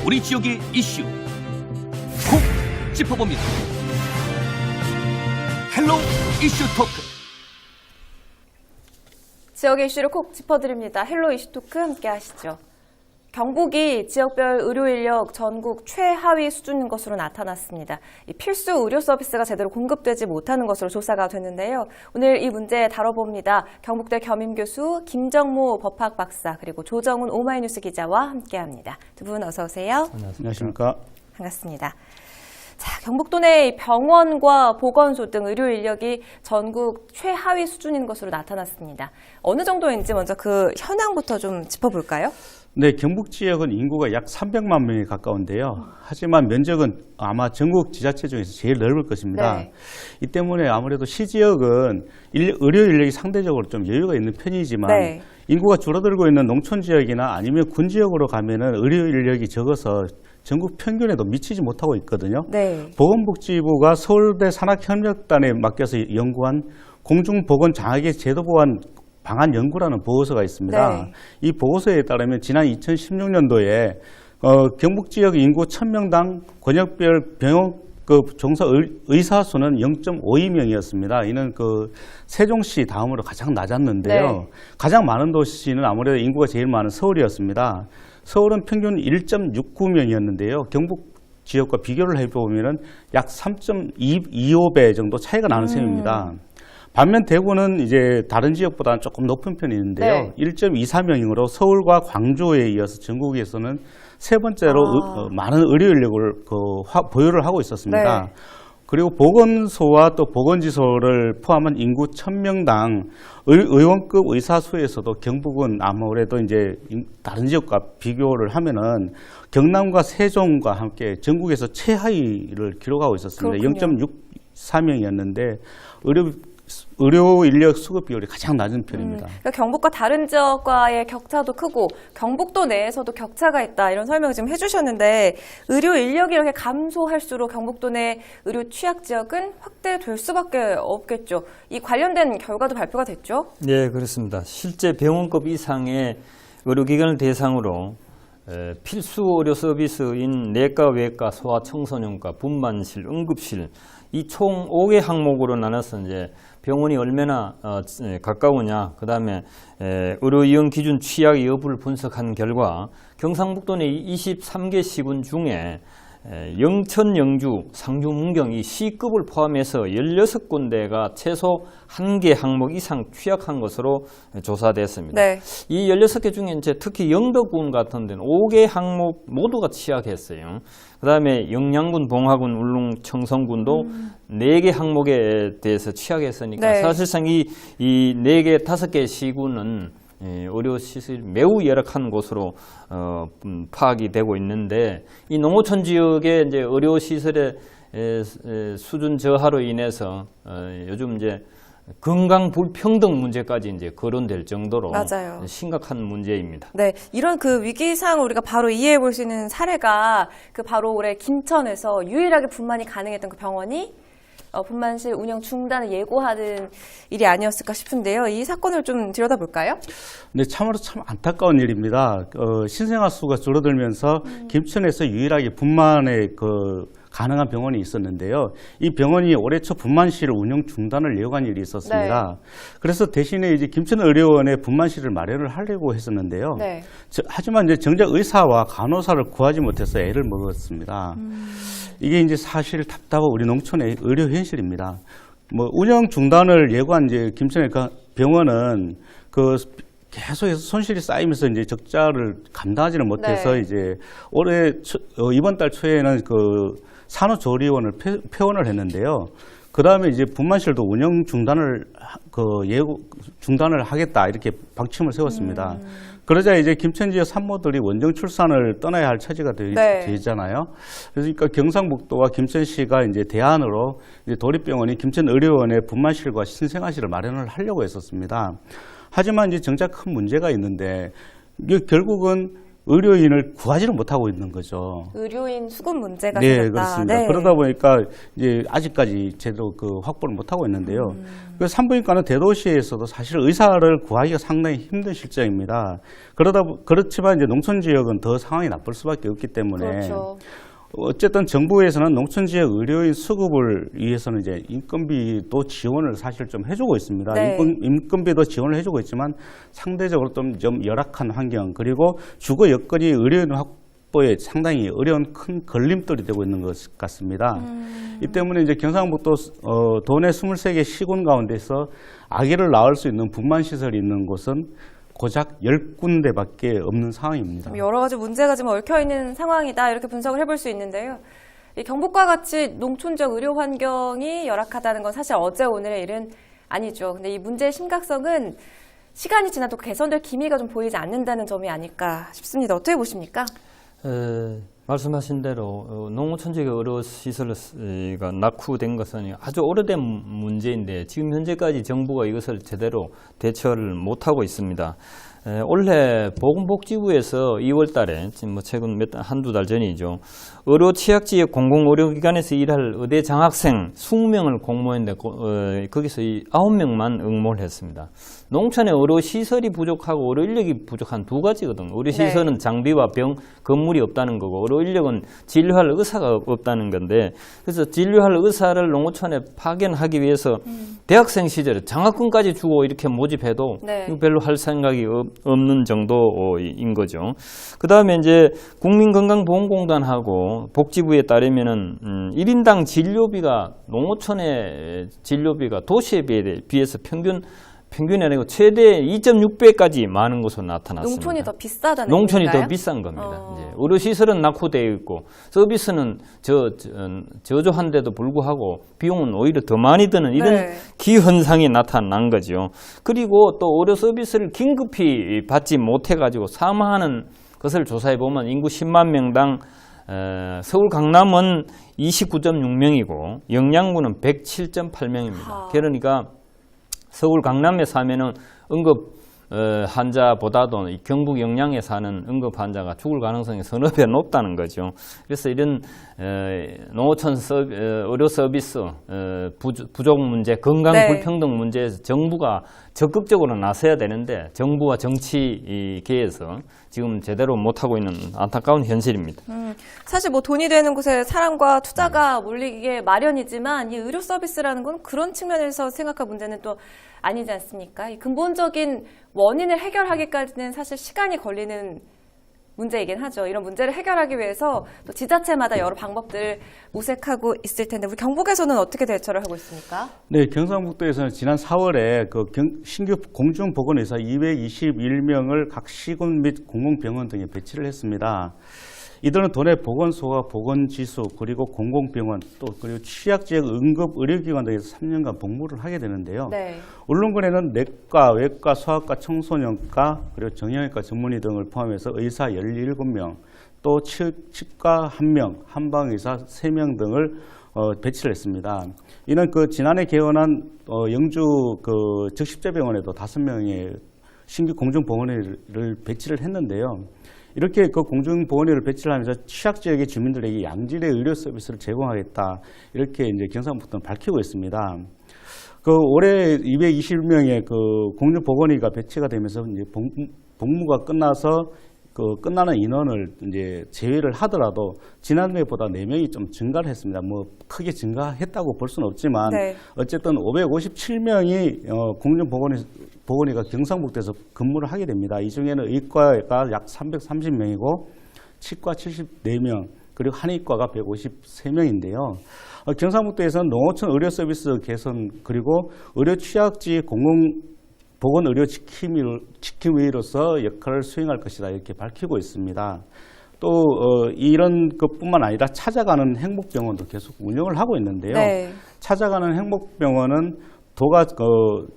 우리 지역의 이슈 콕 짚어봅니다. 헬로 이슈 토크. 지역의 이슈를 콕 짚어드립니다. 헬로 이슈 토크 함께 하시죠. 경북이 지역별 의료 인력 전국 최하위 수준인 것으로 나타났습니다. 이 필수 의료 서비스가 제대로 공급되지 못하는 것으로 조사가 됐는데요. 오늘 이 문제 다뤄봅니다. 경북대 겸임교수 김정무 법학 박사 그리고 조정훈 오마이뉴스 기자와 함께합니다. 두 분 어서 오세요. 안녕하십니까. 반갑습니다. 자, 경북도 내 병원과 보건소 등 의료 인력이 전국 최하위 수준인 것으로 나타났습니다. 어느 정도인지 먼저 그 현황부터 좀 짚어볼까요? 네, 경북 지역은 인구가 약 300만 명에 가까운데요. 하지만 면적은 아마 전국 지자체 중에서 제일 넓을 것입니다. 네. 이 때문에 아무래도 시지역은 의료 인력이 상대적으로 좀 여유가 있는 편이지만 네. 인구가 줄어들고 있는 농촌 지역이나 아니면 군 지역으로 가면은 의료 인력이 적어서 전국 평균에도 미치지 못하고 있거든요. 네. 보건복지부가 서울대 산학협력단에 맡겨서 연구한 공중보건장학의 제도 보완 방안 연구라는 보고서가 있습니다. 네. 이 보고서에 따르면 지난 2016년도에 경북 지역 인구 1000명당 권역별 병원 종사 의사 수는 0.52명이었습니다. 이는 세종시 다음으로 가장 낮았는데요. 네. 가장 많은 도시는 아무래도 인구가 제일 많은 서울이었습니다. 서울은 평균 1.69명이었는데요. 경북 지역과 비교를 해보면 약 3.25배 정도 차이가 나는 셈입니다. 반면 대구는 이제 다른 지역보다는 조금 높은 편인데요. 네. 1.24명으로 서울과 광주에 이어서 전국에서는 세 번째로 많은 의료 인력을 보유를 하고 있었습니다. 네. 그리고 보건소와 또 보건지소를 포함한 인구 1000명당 의원급 의사 수에서도 경북은 아무래도 이제 다른 지역과 비교를 하면은 경남과 세종과 함께 전국에서 최하위를 기록하고 있었습니다. 그렇군요. 0.64명이었는데 의료 인력 수급 비율이 가장 낮은 편입니다. 그러니까 경북과 다른 지역과의 격차도 크고 경북도 내에서도 격차가 있다 이런 설명을 지금 해주셨는데 의료 인력이 이렇게 감소할수록 경북도 내 의료 취약 지역은 확대될 수밖에 없겠죠. 이 관련된 결과도 발표가 됐죠? 네, 그렇습니다. 실제 병원급 이상의 의료기관을 대상으로 필수 의료 서비스인 내과, 외과, 소아, 청소년과, 분만실, 응급실 이 총 5개 항목으로 나눠서 이제 병원이 얼마나 가까우냐, 그 다음에 의료 이용 기준 취약 여부를 분석한 결과 경상북도 내 23개 시군 중에 영천, 영주, 상주, 문경 이 C급을 포함해서 16군데가 최소 1개 항목 이상 취약한 것으로 조사됐습니다. 네. 이 16개 중에 이제 특히 영덕군 같은 데는 5개 항목 모두가 취약했어요. 그 다음에 영양군, 봉화군, 울릉, 청성군도 4개 항목에 대해서 취약했으니까 네. 사실상 이 4개, 5개 시군은 의료시설이 매우 열악한 곳으로 파악이 되고 있는데 이 농어촌 지역의 이제 의료시설의 수준 저하로 인해서 요즘 이제 건강 불평등 문제까지 이제 거론될 정도로 맞아요. 심각한 문제입니다. 네, 이런 그 위기 상황을 우리가 바로 이해해 볼 수 있는 사례가 바로 올해 김천에서 유일하게 분만이 가능했던 그 병원이 분만실 운영 중단을 예고하는 일이 아니었을까 싶은데요. 이 사건을 좀 들여다볼까요? 네, 참으로 참 안타까운 일입니다. 신생아 수가 줄어들면서 김천에서 유일하게 분만에 가능한 병원이 있었는데요. 이 병원이 올해 초 분만실 운영 중단을 예고한 일이 있었습니다. 네. 그래서 대신에 이제 김천의료원에 분만실을 마련을 하려고 했었는데요. 네. 하지만 이제 정작 의사와 간호사를 구하지 못해서 애를 먹었습니다. 이게 이제 사실 답답한 우리 농촌의 의료 현실입니다. 운영 중단을 예고한 이제 김천의 병원은 계속해서 손실이 쌓이면서 이제 적자를 감당하지는 못해서 네. 이제 올해 이번 달 초에는 산후조리원을 폐원을 했는데요. 그 다음에 이제 분만실도 운영 중단을 중단을 하겠다 이렇게 방침을 세웠습니다. 그러자 이제 김천 지역 산모들이 원정 출산을 떠나야 할 처지가 네. 되잖아요. 그러니까 경상북도와 김천시가 이제 대안으로 이제 도립병원이 김천의료원에 분만실과 신생아실을 마련을 하려고 했었습니다. 하지만 이제 정작 큰 문제가 있는데 이게 결국은 의료인을 구하지를 못하고 있는 거죠. 의료인 수급 문제가 네, 생겼다. 그렇습니다. 네. 그러다 보니까 이제 아직까지 제대로 그 확보를 못하고 있는데요. 그 산부인과는 대도시에서도 사실 의사를 구하기가 상당히 힘든 실정입니다. 그렇지만 이제 농촌 지역은 더 상황이 나쁠 수밖에 없기 때문에 그렇죠. 어쨌든 정부에서는 농촌 지역 의료인 수급을 위해서는 이제 인건비도 지원을 사실 좀 해주고 있습니다. 네. 인건비도 지원을 해주고 있지만 상대적으로 좀 열악한 환경 그리고 주거 여건이 의료인 확보에 상당히 어려운 큰 걸림돌이 되고 있는 것 같습니다. 이 때문에 이제 경상북도 도내 23개 시군 가운데서 아기를 낳을 수 있는 분만 시설이 있는 곳은 고작 10군데밖에 없는 상황입니다. 여러 가지 문제가 지금 얽혀 있는 상황이다 이렇게 분석을 해볼 수 있는데요. 이 경북과 같이 농촌 지역 의료 환경이 열악하다는 건 사실 어제 오늘의 일은 아니죠. 근데 이 문제의 심각성은 시간이 지나도 개선될 기미가 좀 보이지 않는다는 점이 아닐까 싶습니다. 어떻게 보십니까? 말씀하신 대로 농촌 지역 의료시설가 낙후된 것은 아주 오래된 문제인데 지금 현재까지 정부가 이것을 제대로 대처를 못하고 있습니다. 올해 보건복지부에서 2월 달에 지금 뭐 최근 한두 달 전이죠. 의료 취약지역 공공의료기관에서 일할 의대 장학생 20명을 공모했는데 거기서 9명만 응모를 했습니다. 농촌에 의료시설이 부족하고 의료인력이 부족한 두 가지거든요. 의료시설은 장비와 건물이 없다는 거고 의료인력은 진료할 의사가 없다는 건데 그래서 진료할 의사를 농어촌에 파견하기 위해서 대학생 시절에 장학금까지 주고 이렇게 모집해도 네. 별로 할 생각이 없는 정도인 거죠. 그 다음에 이제 국민건강보험공단하고 복지부에 따르면은 1인당 진료비가 농어촌의 진료비가 도시에 비해서 평균이 아니고 최대 2.6배까지 많은 것으로 나타났습니다. 농촌이 더 비싸다는 농촌이 얘기인가요? 더 비싼 겁니다. 이제 의료시설은 낙후되어 있고 서비스는 저조한데도 불구하고 비용은 오히려 더 많이 드는 이런 네. 기현상이 나타난 거죠. 그리고 또 의료 서비스를 긴급히 받지 못해가지고 사망하는 것을 조사해 보면 인구 10만 명당 서울 강남은 29.6명이고 영양군은 107.8명입니다. 그러니까 서울 강남에 사면은 응급 환자보다도 경북 영양에 사는 응급 환자가 죽을 가능성이 서너 배 높다는 거죠. 그래서 이런 농어촌 의료 서비스 부족 문제, 건강 네. 불평등 문제에서 정부가 적극적으로 나서야 되는데 정부와 정치계에서 지금 제대로 못하고 있는 안타까운 현실입니다. 사실 뭐 돈이 되는 곳에 사람과 투자가 몰리게 마련이지만 이 의료 서비스라는 건 그런 측면에서 생각할 문제는 또 아니지 않습니까? 이 근본적인 원인을 해결하기까지는 사실 시간이 걸리는 문제이긴 하죠. 이런 문제를 해결하기 위해서 또 지자체마다 여러 방법들을 모색하고 있을 텐데 우리 경북에서는 어떻게 대처를 하고 있습니까? 네, 경상북도에서는 지난 4월에 그 신규 공중보건의사 221명을 각 시군 및 공공병원 등에 배치를 했습니다. 이들은 도내 보건소와 보건지수 그리고 공공병원 또 그리고 취약지역 응급의료기관 등에서 3년간 복무를 하게 되는데요. 네. 울릉군에는 내과, 외과, 소아과, 청소년과 그리고 정형외과 전문의 등을 포함해서 의사 17명 또 치과 1명, 한방의사 3명 등을 배치를 했습니다. 이는 그 지난해 개원한 영주 그 적십자병원에도 5명의 신규 공중보건의를 배치를 했는데요. 이렇게 그 공중보건의를 배치를 하면서 취약지역의 주민들에게 양질의 의료 서비스를 제공하겠다. 이렇게 이제 경상북도는 밝히고 있습니다. 그 올해 220명의 그 공중보건의가 배치가 되면서 이제 복무가 끝나서 그 끝나는 인원을 이제 제외를 하더라도 지난해보다 4명이 좀 증가를 했습니다. 뭐 크게 증가했다고 볼 수는 없지만 네. 어쨌든 557명이 공중보건의가 경상북도에서 근무를 하게 됩니다. 이 중에는 의과가 약 330명이고 치과 74명 그리고 한의과가 153명인데요. 경상북도에서는 농어촌 의료 서비스 개선 그리고 의료 취약지 보건 의료 지킴이로서 역할을 수행할 것이다 이렇게 밝히고 있습니다. 또 이런 것뿐만 아니라 찾아가는 행복병원도 계속 운영을 하고 있는데요. 네. 찾아가는 행복병원은 도가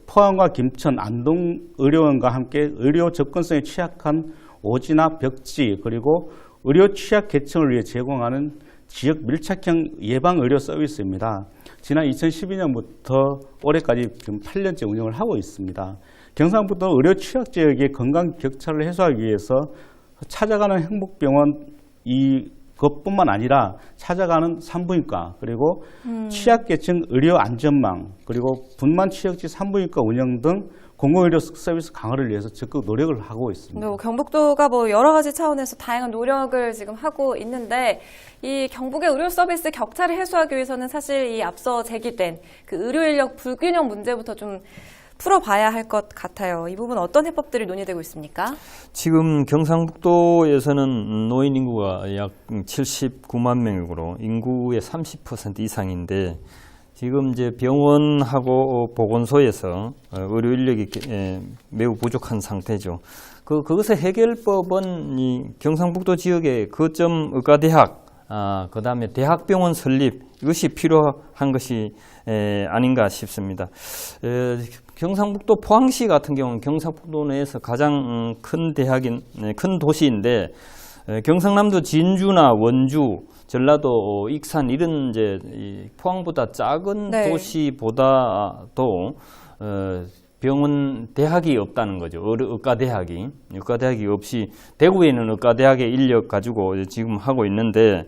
포항과 김천, 안동 의료원과 함께 의료 접근성에 취약한 오지나 벽지 그리고 의료 취약 계층을 위해 제공하는 지역 밀착형 예방의료 서비스입니다. 지난 2012년부터 올해까지 지금 8년째 운영을 하고 있습니다. 경상북도 의료 취약 지역의 건강 격차를 해소하기 위해서 찾아가는 행복병원 이것뿐만 아니라 찾아가는 산부인과 그리고 취약계층 의료 안전망 그리고 분만 취약지 산부인과 운영 등 공공의료 서비스 강화를 위해서 적극 노력을 하고 있습니다. 네, 경북도가 뭐 여러 가지 차원에서 다양한 노력을 지금 하고 있는데 이 경북의 의료 서비스 격차를 해소하기 위해서는 사실 이 앞서 제기된 그 의료 인력 불균형 문제부터 좀 풀어봐야 할 것 같아요. 이 부분 어떤 해법들이 논의되고 있습니까? 지금 경상북도에서는 노인 인구가 약 79만 명이고 인구의 30% 이상인데 지금 이제 병원하고 보건소에서 의료 인력이 매우 부족한 상태죠. 그것의 해결법은 이 경상북도 지역의 거점 의과대학, 그다음에 대학병원 설립 이것이 필요한 것이 아닌가 싶습니다. 경상북도 포항시 같은 경우는 경상북도 내에서 가장 큰 대학인 큰 도시인데 경상남도 진주나 원주, 전라도 익산 이런 이제 포항보다 작은 네. 도시보다도 병원 대학이 없다는 거죠. 의과대학이 없이 대구에는 의과대학의 인력 가지고 지금 하고 있는데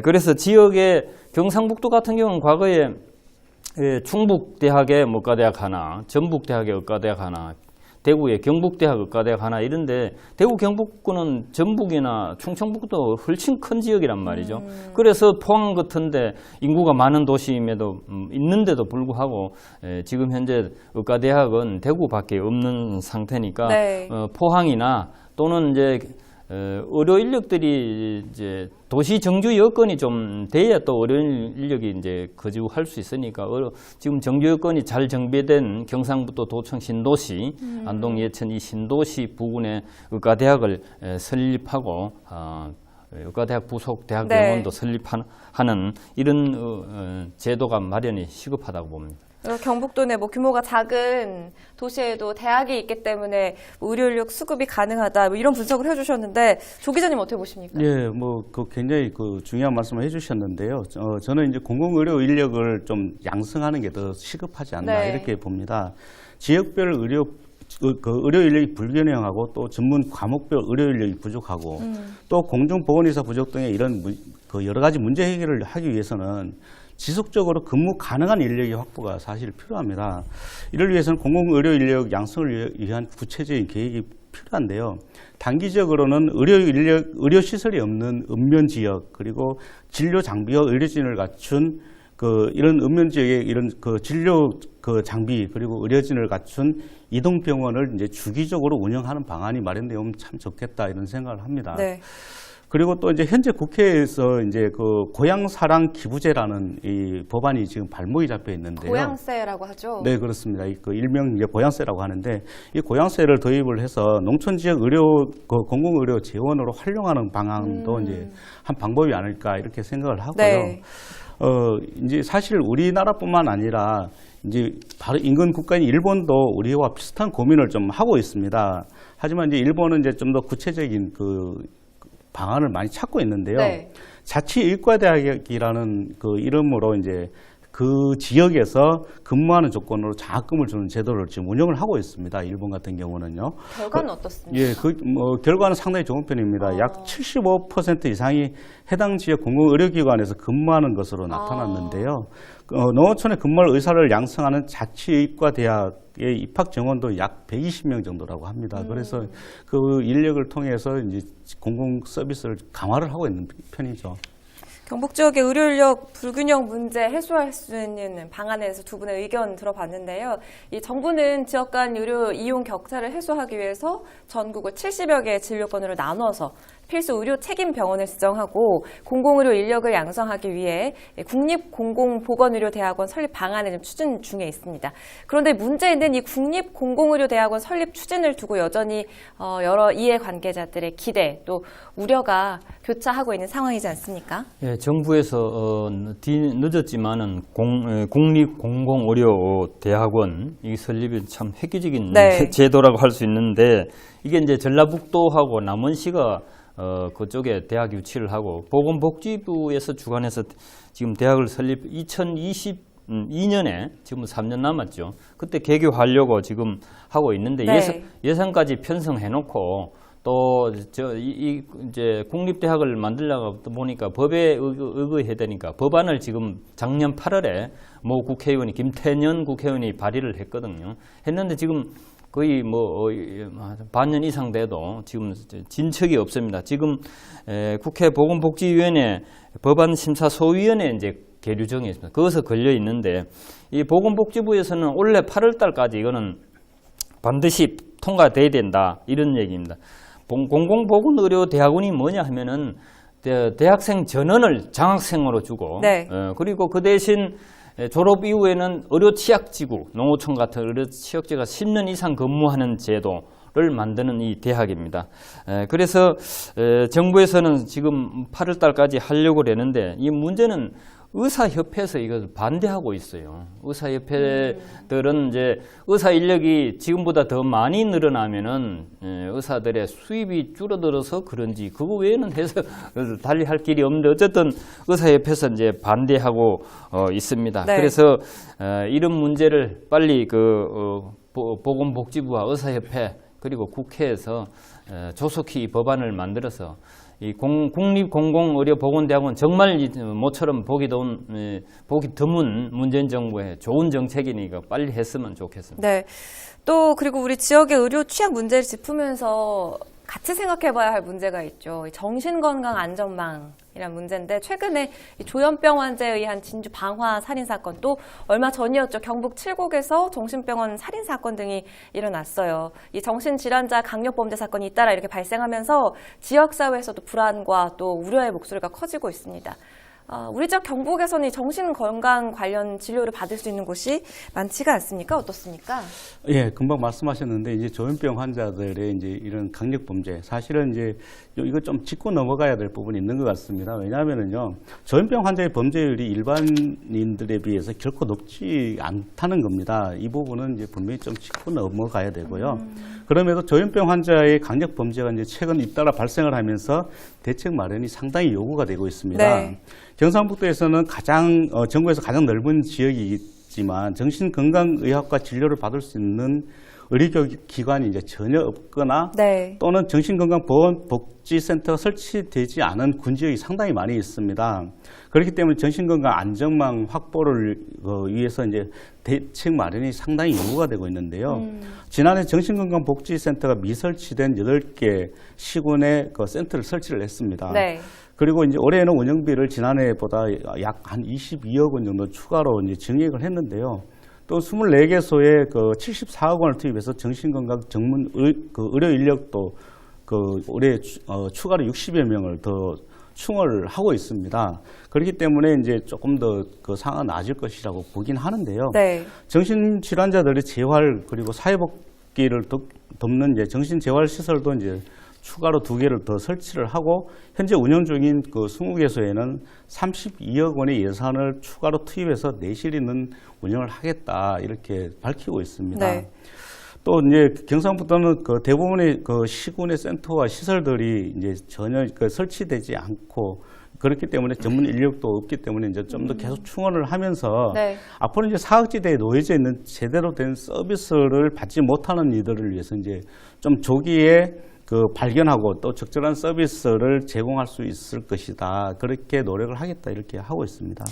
그래서 지역의 경상북도 같은 경우는 과거에 충북대학에 의과대학 하나, 전북대학에 의과대학 하나, 대구에 경북대학 의과대학 하나 이런데 대구 경북구는 전북이나 충청북도 훨씬 큰 지역이란 말이죠. 그래서 포항 같은데 인구가 많은 도시임에도 있는데도 불구하고 지금 현재 의과대학은 대구밖에 없는 상태니까 네. 포항이나 또는 이제 의료 인력들이 이제 도시 정주 여건이 좀 돼야 또 의료 인력이 이제 거주할 수 있으니까 지금 정주 여건이 잘 정비된 경상북도 도청 신도시, 안동 예천 이 신도시 부근에 의과대학을 설립하고 의과대학 부속 대학병원도 네. 설립하는 이런 제도가 마련이 시급하다고 봅니다. 경북도 내 뭐 규모가 작은 도시에도 대학이 있기 때문에 뭐 의료 인력 수급이 가능하다 뭐 이런 분석을 해주셨는데 조 기자님 어떻게 보십니까? 예, 굉장히 중요한 말씀을 해주셨는데요. 저는 이제 공공의료 인력을 좀 양성하는 게 더 시급하지 않나 네. 이렇게 봅니다. 지역별 의료 인력이 불균형하고 또 전문 과목별 의료 인력이 부족하고 또 공중보건의사 부족 등의 이런 여러 가지 문제 해결을 하기 위해서는 지속적으로 근무 가능한 인력의 확보가 사실 필요합니다. 이를 위해서는 공공의료 인력 양성을 위한 구체적인 계획이 필요한데요. 단기적으로는 의료시설이 없는 읍면 지역 그리고 진료 장비와 의료진을 갖춘 이런 읍면 지역의 이런 진료 장비 그리고 의료진을 갖춘 이동병원을 이제 주기적으로 운영하는 방안이 마련되면 참 좋겠다 이런 생각을 합니다. 네. 그리고 또 이제 현재 국회에서 이제 고향사랑 기부제라는 이 법안이 지금 발목이 잡혀 있는데요. 고양세라고 하죠. 네, 그렇습니다. 일명 이제 고향세라고 하는데 이 고향세를 도입을 해서 농촌 지역 공공의료 재원으로 활용하는 방안도 이제 한 방법이 아닐까 이렇게 생각을 하고요. 네. 이제 사실 우리나라뿐만 아니라 이제 바로 인근 국가인 일본도 우리와 비슷한 고민을 좀 하고 있습니다. 하지만 이제 일본은 이제 좀 더 구체적인 방안을 많이 찾고 있는데요. 네. 자치의과대학이라는 이름으로 이제 그 지역에서 근무하는 조건으로 장학금을 주는 제도를 지금 운영을 하고 있습니다. 일본 같은 경우는요. 결과는 어떻습니까? 예, 결과는 상당히 좋은 편입니다. 약 75% 이상이 해당 지역 공공의료기관에서 근무하는 것으로 나타났는데요. 농어촌에 근무할 의사를 양성하는 자치의과대학의 입학 정원도 약 120명 정도라고 합니다. 그래서 그 인력을 통해서 이제 공공 서비스를 강화를 하고 있는 편이죠. 경북 지역의 의료 인력 불균형 문제 해소할 수 있는 방안에 대해서 두 분의 의견 들어봤는데요. 이 정부는 지역 간 의료 이용 격차를 해소하기 위해서 전국을 70여 개의 진료권으로 나눠서 필수 의료 책임 병원을 지정하고 공공의료 인력을 양성하기 위해 국립공공보건의료대학원 설립 방안을 지금 추진 중에 있습니다. 그런데 문제는 이 국립공공의료대학원 설립 추진을 두고 여전히 여러 이해관계자들의 기대 또 우려가 교차하고 있는 상황이지 않습니까? 예, 정부에서 늦었지만은 국립공공의료대학원 이 설립이 참 획기적인 네. 제도라고 할 수 있는데 이게 이제 전라북도하고 남원시가 그쪽에 대학 유치를 하고 보건복지부에서 주관해서 지금 대학을 설립 2022년에 지금 3년 남았죠. 그때 개교하려고 지금 하고 있는데 네. 예산까지 편성해놓고 또 이제 국립대학을 만들려고 보니까 법에 의거해야 되니까 법안을 지금 작년 8월에 모 국회의원이 김태년 국회의원이 발의를 했거든요. 했는데 지금 거의 뭐 반년 이상 돼도 지금 진척이 없습니다. 지금 국회 보건복지위원회 법안심사소위원회 이제 계류 중에 있습니다. 거기서 걸려 있는데 이 보건복지부에서는 올해 8월 달까지 이거는 반드시 통과돼야 된다 이런 얘기입니다. 공공보건의료대학원이 뭐냐 하면은 대학생 전원을 장학생으로 주고 네. 그리고 그 대신 졸업 이후에는 의료취약지구, 농어촌 같은 의료취약지구가 10년 이상 근무하는 제도를 만드는 이 대학입니다. 그래서 정부에서는 지금 8월 달까지 하려고 하는데 이 문제는 의사협회에서 이걸 반대하고 있어요. 의사협회들은 이제 의사 인력이 지금보다 더 많이 늘어나면은 의사들의 수입이 줄어들어서 그런지 그거 외에는 해서 달리 할 길이 없는데 어쨌든 의사협회에서 이제 반대하고 있습니다. 네. 그래서 이런 문제를 빨리 보건복지부와 의사협회 그리고 국회에서 조속히 이 법안을 만들어서 이 국립공공의료보건대학원 정말 모처럼 보기 드문 문재인 정부의 좋은 정책이니까 빨리 했으면 좋겠습니다. 네. 또 그리고 우리 지역의 의료 취약 문제를 짚으면서 같이 생각해봐야 할 문제가 있죠. 정신건강안전망이라는 문제인데 최근에 이 조현병 환자에 의한 진주 방화 살인사건 또 얼마 전이었죠. 경북 칠곡에서 정신병원 살인사건 등이 일어났어요. 이 정신질환자 강력범죄 사건이 잇따라 이렇게 발생하면서 지역사회에서도 불안과 또 우려의 목소리가 커지고 있습니다. 우리 지역 경북에서는 이 정신건강 관련 진료를 받을 수 있는 곳이 많지가 않습니까? 어떻습니까? 예, 금방 말씀하셨는데 이제 조현병 환자들의 이제 이런 강력 범죄 사실은 이제 이거 좀 짚고 넘어가야 될 부분이 있는 것 같습니다. 왜냐하면은요 조현병 환자의 범죄율이 일반인들에 비해서 결코 높지 않다는 겁니다. 이 부분은 이제 분명히 좀 짚고 넘어가야 되고요. 그럼에도 조현병 환자의 강력 범죄가 이제 최근 잇따라 발생을 하면서 대책 마련이 상당히 요구가 되고 있습니다. 네. 경상북도에서는 전국에서 가장 넓은 지역이지만 정신건강의학과 진료를 받을 수 있는 의료기관이 이제 전혀 없거나 네. 또는 정신건강보건복지센터가 설치되지 않은 군지역이 상당히 많이 있습니다. 그렇기 때문에 정신건강 안전망 확보를 위해서 이제 대책 마련이 상당히 요구가 되고 있는데요. 지난해 정신건강복지센터가 미설치된 8개 시군에 그 센터를 설치를 했습니다. 네. 그리고 이제 올해는 운영비를 지난해보다 약 한 22억 원 정도 추가로 이제 증액을 했는데요. 또 24개소에 그 74억 원을 투입해서 정신건강 전문 의료 인력도 올해 추가로 60여 명을 더 충원을 하고 있습니다. 그렇기 때문에 이제 조금 더 그 상황은 나아질 것이라고 보긴 하는데요. 네. 정신질환자들의 재활 그리고 사회복귀를 돕는 이제 정신재활시설도 이제 추가로 2개를 더 설치를 하고 현재 운영 중인 그 20개소에는 32억 원의 예산을 추가로 투입해서 내실 있는 운영을 하겠다 이렇게 밝히고 있습니다. 네. 또 이제 경상북도는 그 대부분의 그 시군의 센터와 시설들이 이제 전혀 설치되지 않고 그렇기 때문에 전문 인력도 없기 때문에 이제 좀 더 계속 충원을 하면서 네. 앞으로 이제 사각지대에 놓여져 있는 제대로 된 서비스를 받지 못하는 이들을 위해서 이제 좀 조기에 발견하고 또 적절한 서비스를 제공할 수 있을 것이다. 그렇게 노력을 하겠다 이렇게 하고 있습니다.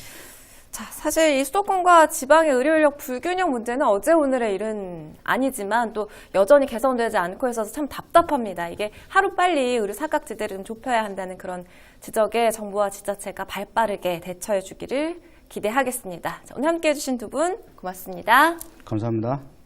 자, 사실 이 수도권과 지방의 의료 인력 불균형 문제는 어제 오늘의 일은 아니지만 또 여전히 개선되지 않고 있어서 참 답답합니다. 이게 하루빨리 의료 사각지대를 좀 좁혀야 한다는 그런 지적에 정부와 지자체가 발빠르게 대처해 주기를 기대하겠습니다. 자, 오늘 함께해 주신 두 분 고맙습니다. 감사합니다.